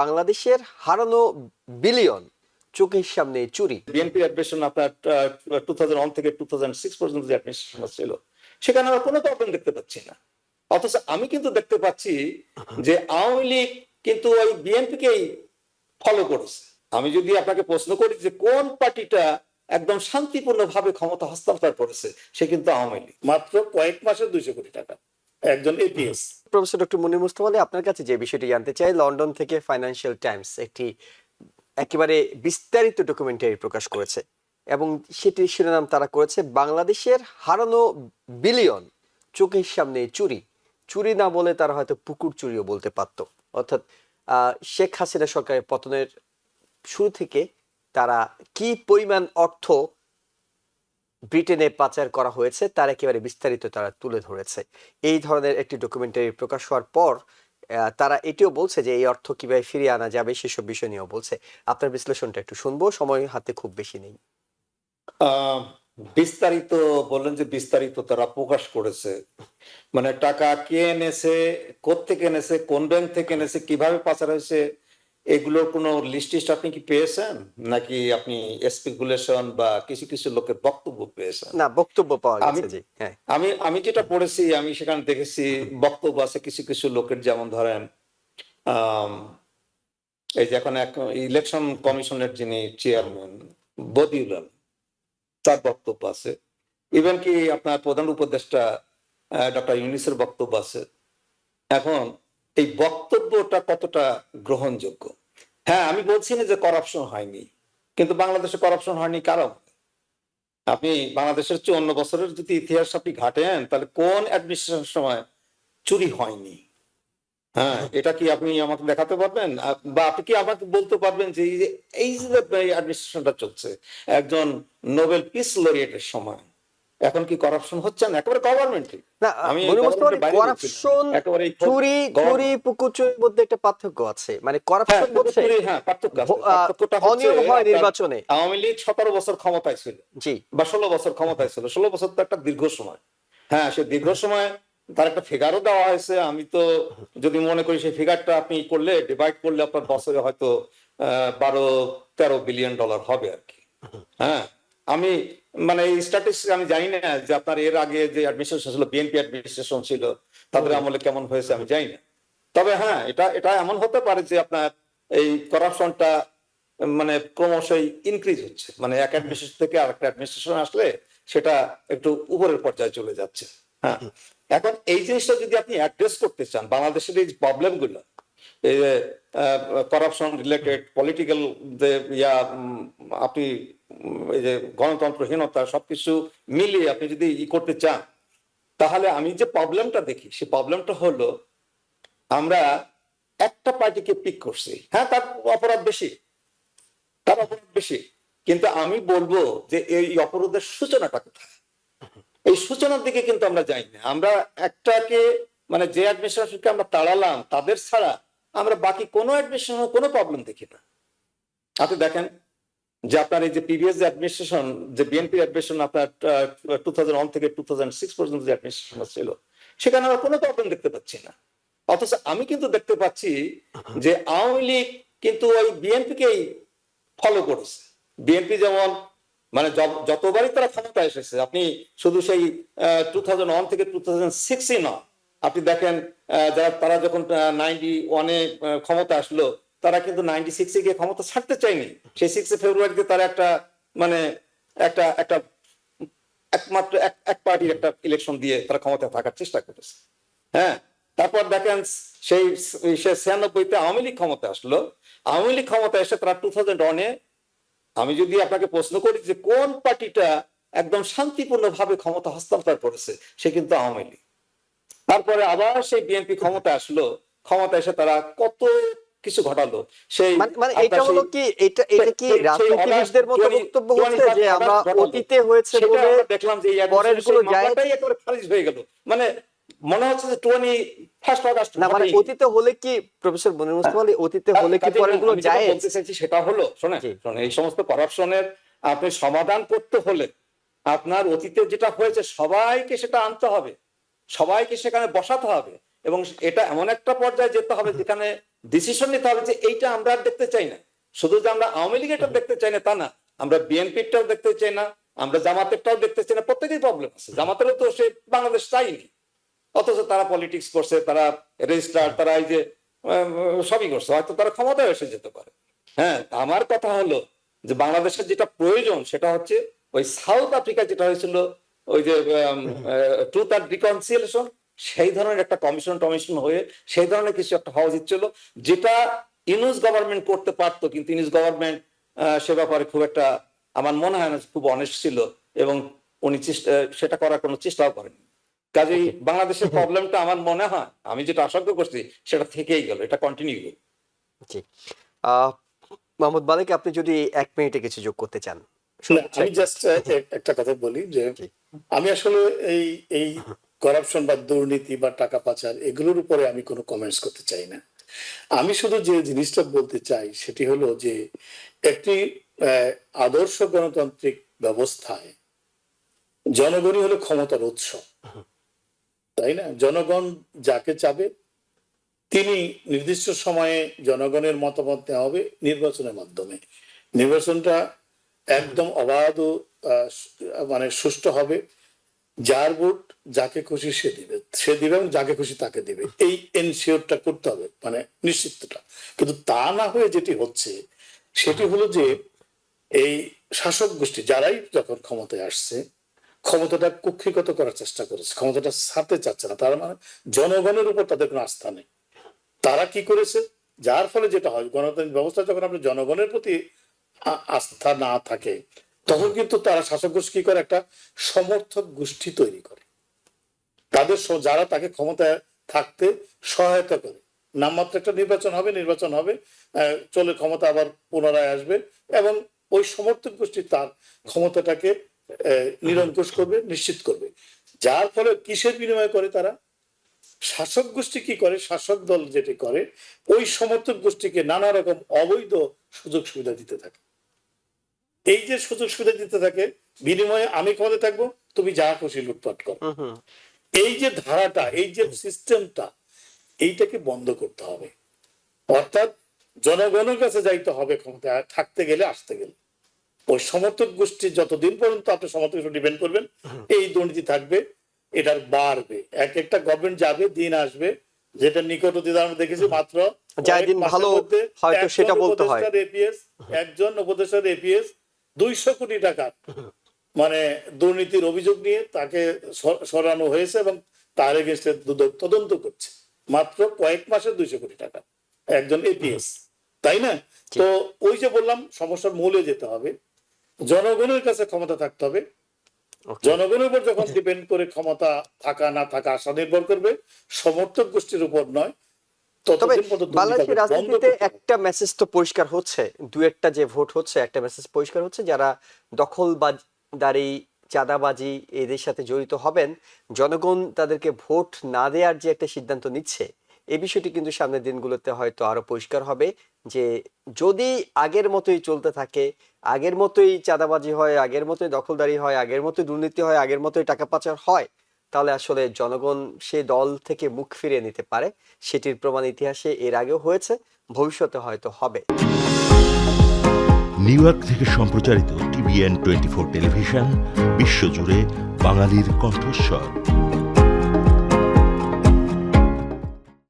বাংলাদেশের হারানো বিলিয়ন চোখের সামনে চুরি। বিএনপি অ্যাডমিনিস্ট্রেশন আপনার 2001 থেকে 2006 পর্যন্ত যে অ্যাডমিনিস্ট্রেশন ছিল সেখানে আমরা কোনো প্রবলেম দেখতে পাচ্ছি না। অথচ আমি কিন্তু দেখতে পাচ্ছি যে আওয়ামী লীগ কিন্তু ওই বিএনপিকেই ফলো করেছে। আমি যদি আপনাকে প্রশ্ন করি যে কোন পার্টিটা একদম শান্তিপূর্ণভাবে ক্ষমতা হস্তান্তর করেছে, সে কিন্তু আওয়ামী লীগ। মাত্র কয়েক মাসে 200 কোটি টাকা একজন APS. Professor doctor Munir Mustafa Ali, আপনার কাছে যে বিষয়টি জানতে চাই, লন্ডন থেকে ফাইন্যান্সিয়াল টাইমস একটি একেবারে বিস্তারিত ডকুমেন্টারি প্রকাশ করেছে এবং সেটির শিরোনাম তারা করেছে বাংলাদেশের হারানো বিলিয়ন চোখের সামনে চুরি। চুরি না বলে তারা হয়তো পুকুর চুরিও বলতে পারত। অর্থাৎ শেখ হাসিনা সরকারের পতনের শুরু থেকে তারা কি পরিমাণ অর্থ ব্রিটেনে পাচার করা হয়েছে তার একেবারে বিস্তারিত তারা তুলে ধরেছে। এই ধরনের একটি ডকুমেন্টারি প্রকাশ হওয়ার পর তারা এটিও বলছে যে এই অর্থ কিভাবে ফিরিয়ে আনা যাবে সেসব বিষয় নিয়েও বলছে। আপনার বিশ্লেষণটা একটু শুনবো, সময় হাতে খুব বেশি নেই। বিস্তারিত বললেন যে বিস্তারিত তারা প্রকাশ করেছে, মানে টাকা কে এনেছে, কোত্থেকে এনেছে, কোন ব্যাংক থেকে এনেছে, কিভাবে পাচার হয়েছে, এগুলোর কোনো লিস্ট আপনি কি পেয়েছেন নাকি আপনি স্পেকুলেশন বা কিছু কিছু লোকের বক্তব্য পেয়েছেন? না, বক্তব্য পাওয়া গেছে। জি হ্যাঁ, আমি যেটা পড়েছি, আমি সেখানে দেখেছি বক্তব্য আছে কিছু কিছু লোকের, যেমন ধরেন এই যে এখন এক ইলেকশন কমিশনের যিনি চেয়ারম্যান বদিউল আলম, তার বক্তব্য আছে। ইভেন কি আপনার প্রধান উপদেষ্টা ডক্টর ইউনূসের বক্তব্য আছে। এখন এই বক্তব্যটা কতটা গ্রহণযোগ্য? হ্যাঁ, আমি বলছি না যে করাপশন হয়নি, কিন্তু বাংলাদেশে করাপশন হয়নি কারণ আপনি বাংলাদেশের 54 বছরের যদি ইতিহাস আপনি ঘাটেন, তাহলে কোন অ্যাডমিনিস্ট্রেশনের সময় চুরি হয়নি? হ্যাঁ, এটা কি আপনি আমাকে দেখাতে পারবেন? বা আপনি কি আমাকে বলতে পারবেন যে এই যে অ্যাডমিনিস্ট্রেশনটা চলছে একজন নোবেল পিস লরিয়েটের সময়, এখন কি করাপশন হচ্ছে না? একেবারে গভর্নমেন্টই। না আমি করাপশন, চুরি, চুরি, পুকুর চুরির মধ্যে একটা পার্থক্য আছে। মানে করাপশন হচ্ছে পার্থক্যটা হচ্ছে অনিয়ম হয় নির্বাচনে। আওয়ামী লীগ 17 বছর ক্ষমতায় ছিল, জি, বা 16 বছর ক্ষমতায় ছিল। 16 বছর তো একটা দীর্ঘ সময়। হ্যাঁ, সে দীর্ঘ সময় তার একটা ফিগারও দেওয়া হয়েছে। আমি তো যদি মনে করি সেই ফিগারটা আপনি করলে ডিভাইড করলে আপনার বছরে হয়তো 12-13 বিলিয়ন ডলার হবে আর কি। হ্যাঁ, আমি মানে এই স্ট্যাটিস্টিক্স আমি জানি না যে আপনার এর আগে যে অ্যাডমিনিস্ট্রেশন ছিল, বিএনপি অ্যাডমিনিস্ট্রেশন ছিল, তাদের আমলে কেমন হয়েছে আমি জানি না। তবে হ্যাঁ, এটা এমন হতে পারে যে আপনার এই করাপশনটা মানে ক্রমশই ইনক্রিজ হচ্ছে, মানে এক অ্যাডমিনিস্ট্রেশন থেকে আরেকটা অ্যাডমিনিস্ট্রেশন আসলে সেটা একটু উপরের পর্যায়ে চলে যাচ্ছে। হ্যাঁ, এখন এই জিনিসটা যদি আপনি অ্যাড্রেস করতে চান, বাংলাদেশের এই প্রবলেম গুলো, এই যে করাপশন রিলেটেড পলিটিক্যাল যে আপনি এই যে গণতন্ত্রহীনতা, সবকিছু মিলিয়ে আপনি যদি করতে চান, তাহলে আমি যে প্রবলেমটা দেখি সেই প্রবলেমটা হলো আমরা একটা পার্টিকে পিক করছি। হ্যাঁ, তার অপরাধ বেশি, তার অপরাধ বেশি, কিন্তু আমি বলবো যে এই অপরাধের সূচনাটা কোথায়, এই সূচনার দিকে কিন্তু আমরা যাই না। আমরা একটাকে মানে যে অ্যাডমিনিস্ট্রেশনকে আমরা তাড়ালাম, তাদের ছাড়া আমরা বাকি কোনো অ্যাডমিনিস্ট্রেশনের কোনো প্রবলেম দেখি না। আপনি দেখেন যে আপনার এই যে প্রিভিয়াস অ্যাডমিনিস্ট্রেশন, যে বিএনপি অ্যাডমিনিস্ট্রেশন আপনার 2001 থেকে 2006 পর্যন্ত যে অ্যাডমিনিস্ট্রেশন ছিল, সেখানে আমরা কোনো প্রবলেম দেখতে পাচ্ছি না। অথচ আমি কিন্তু দেখতে পাচ্ছি যে আওয়ামী লীগ কিন্তু ওই বিএনপিকেই ফলো করেছে। বিএনপি যেমন মানে যতবারই তারা ক্ষমতায় এসেছে, আপনি শুধু সেই 2001 থেকে 2006 না, আপনি দেখেন তারা যখন 91-এ ক্ষমতা আসলো, তারা কিন্তু 96-এ গিয়ে ক্ষমতা ছাড়তে চায়নি। সেই 6 ফেব্রুয়ারিতে তারা একটা মানে একটা একটা একমাত্র এক পার্টির একটা ইলেকশন দিয়ে তারা ক্ষমতায় থাকার চেষ্টা করেছে। হ্যাঁ, তারপর দেখেন সেই 96-তে আওয়ামী লীগ ক্ষমতা আসলো। আওয়ামী লীগ ক্ষমতা এসে তারা 2001-এ, আমি যদি আপনাকে প্রশ্ন করি যে কোন পার্টিটা একদম শান্তিপূর্ণভাবে ক্ষমতা হস্তান্তর করেছে, সে কিন্তু আওয়ামী লীগ। তারপরে আবার সেই বিএনপি ক্ষমতা আসলো, ক্ষমতা এসে তারা কত কিছু ঘটালো। সেই মানে এটা হলো কি, এটা কি রাজনীতিবিদদের মতো বক্তব্য হচ্ছে যে আমরা অতীতে হয়েছে বলে দেখলাম যে পরের গুলো মামলাটাই একেবারে খারিজ হয়ে গেল। মানে মনে হচ্ছে যে 21 আগস্ট না, মানে অতীতে হলে কি প্রফেসর মুনীর মুস্তফা আলী, অতীতে হলে কি পরের গুলো জায়েজ? বলতে চাইছি সেটা হলো, শোনেন, এই সমস্ত করাপশনের আপনি সমাধান করতে হলে আপনার অতীতে যেটা হয়েছে সবাইকে সেটা আনতে হবে, সবাইকে সেখানে বসাতে হবে, এবং এটা এমন একটা পর্যায়ে যেতে হবে যেখানে ডিসিশন নিতে হবে যে এইটা আমরা আর দেখতে চাই না। শুধু যে আমরা আওয়ামী লীগেরটা দেখতে চাই না তা না, আমরা বিএনপিরটাও দেখতে চাই না, আমরা জামাতেরটাও দেখতে চাই না। প্রত্যেকের প্রবলেম আছে, জামাতেরও তো সে বাংলাদেশ চাইনি, অথচ তারা পলিটিক্স করছে, তারা রেজিস্ট্রার, তারা এই যে সবই করছে, হয়তো তারা ক্ষমতায় এসে যেতে পারে। হ্যাঁ, আমার কথা হলো যে বাংলাদেশের যেটা প্রয়োজন সেটা হচ্ছে ওই সাউথ আফ্রিকা যেটা হয়েছিল, ওই যে ট্রুথ অ্যান্ড রিকনসিলিয়েশন, সেই ধরনের একটা কমিশন হয়ে সেই ধরনের কিছু একটা হওয়া উচিত ছিল, যেটা ইউনুস গভর্নমেন্ট করতে পারতো। কিন্তু ইউনুস গভর্নমেন্ট সে ব্যাপারে খুব একটা, আমার মনে হয় না খুব অনেস্ট ছিল, এবং উনি সেটা করার কোনো চেষ্টাও করেনি। কাজেই বাংলাদেশের প্রবলেমটা আমার মনে হয়, আমি যেটা আশঙ্কা করছি সেটা থেকেই গেল, এটা কন্টিনিউ গেল। জি, মোহাম্মদ মালিক, আপনি যদি 1 মিনিটে কিছু যোগ করতে চান। আমি জাস্ট একটা কথা বলি যে জি। আমি আসলে এই এই করাপশন বা দুর্নীতি বা টাকা পাচার এগুলোর উপরে আমি কোনো কমেন্টস করতে চাই না। আমি শুধু যে জিনিসটা বলতে চাই সেটি হলো যে একটি আদর্শ গণতান্ত্রিক ব্যবস্থায় জনগণই হলো ক্ষমতার উৎস, তাই না? জনগণ যাকে চাবে তিনি নির্দিষ্ট সময়ে জনগণের মতামত নেওয়া হবে নির্বাচনের মাধ্যমে। নির্বাচনটা একদম অবাধ ও মানে সুষ্ঠু হবে। যার ভোট যাকে খুশি সে দিবে এবং যাকে খুশি তাকে দিবে, এই এনশিওরটা করতে হবে, মানে নিশ্চিতটা। কিন্তু তা না হয়ে যেটি হচ্ছে সেটি হলো যে এই শাসক গোষ্ঠী যারাই যখন ক্ষমতায় আসছে ক্ষমতাটা কুক্ষিগত করার চেষ্টা করেছে, ক্ষমতাটা ছাড়তে চাচ্ছে না। তার মানে জনগণের উপর তাদের কোনো আস্থা নেই। তারা কি করেছে, যার ফলে যেটা হয়, গণতান্ত্রিক ব্যবস্থা যখন আপনি জনগণের প্রতি আস্থা না থাকে তখন কিন্তু তারা শাসক গোষ্ঠী কি করে, একটা সমর্থক গোষ্ঠী তৈরি করে, তাদের যারা তাকে ক্ষমতায় থাকতে সহায়তা করে। নামমাত্র একটা নির্বাচন হবে, চলে ক্ষমতা আবার পুনরায় আসবে, এবং ওই সমর্থক গোষ্ঠী তার ক্ষমতাটাকে নিরঙ্কুশ করবে, নিশ্চিত করবে। যার ফলে কিসের বিনিময় করে তারা, শাসক গোষ্ঠী কি করে, শাসক দল যেটি করে ওই সমর্থক গোষ্ঠীকে নানা রকম অবৈধ সুযোগ সুবিধা দিতে থাকে। এই যে সুযোগ সুবিধা দিতে থাকে, বিনিময়ে আমি ক্ষমতা থাকবো, তুমি যা খুশি লুটপাট করো। এই যে ধারাটা, এই যে সিস্টেমটা, এইটাকে বন্ধ করতে হবে। অর্থাৎ জনগণের কাছে যাইতে হবে ক্ষমতা থাকতে গেলে, আসতে গেলে। ওই সমর্থক গোষ্ঠী যতদিন পর্যন্ত আপনি সমর্থক ডিপেন্ড করবেন, এই দুর্নীতি থাকবে, এটার বাড়বে। এক একটা গভর্নমেন্ট যাবে, দিন আসবে, যেটা নিকট অতীতে আমরা দেখেছি, মাত্র দিন ভালো হয়তো সেটা বলতে হয়, একজন উপদেষ্টার এপিএস 200 কোটি টাকা মানে দুর্নীতির অভিযোগ নিয়ে তাকে সরানো হয়েছে, এবং তার এগেইনস্টে তদন্ত করছে। মাত্র কয়েক মাসে 200 কোটি টাকা একজন এপিএস, তাই না? তো ওই যে বললাম, সমস্যার মূলে যেতে হবে, জনগণের কাছে ক্ষমতা থাকতে হবে। জনগণের উপর যখন ডিপেন্ড করে ক্ষমতা থাকা না থাকা, আশা নির্ভর করবে সমর্থক গোষ্ঠীর উপর নয়। তবে বাংলাদেশের রাজনীতিতে একটা মেসেজ তো পরিষ্কার হচ্ছে, একটা যে ভোট হচ্ছে, একটা মেসেজ পরিষ্কার হচ্ছে, যারা দখলদারি, চাঁদাবাজি এদের সাথে জড়িত হবেন, জনগণ তাদেরকে ভোট না দেওয়ার যে একটা সিদ্ধান্ত নিচ্ছে, এই বিষয়টি কিন্তু সামনের দিনগুলোতে হয়তো আরো পরিষ্কার হবে যে যদি আগের মতোই চলতে থাকে, আগের মতোই চাঁদাবাজি হয়, আগের মতোই দখলদারি হয়, আগের মতোই দুর্নীতি হয়, আগের মতোই টাকা পাচার হয়, তাহলে আসলে জনগণ সেই দল থেকে মুখ ফিরিয়ে নিতে পারে। সেটির প্রমাণ ইতিহাসে এর আগেও হয়েছে, ভবিষ্যতে হয়তো হবে। নিউ ইয়র্ক থেকে সম্প্রচারিত TVN 24 টেলিভিশন বিশ্বজুড়ে বাঙালির কণ্ঠস্বর।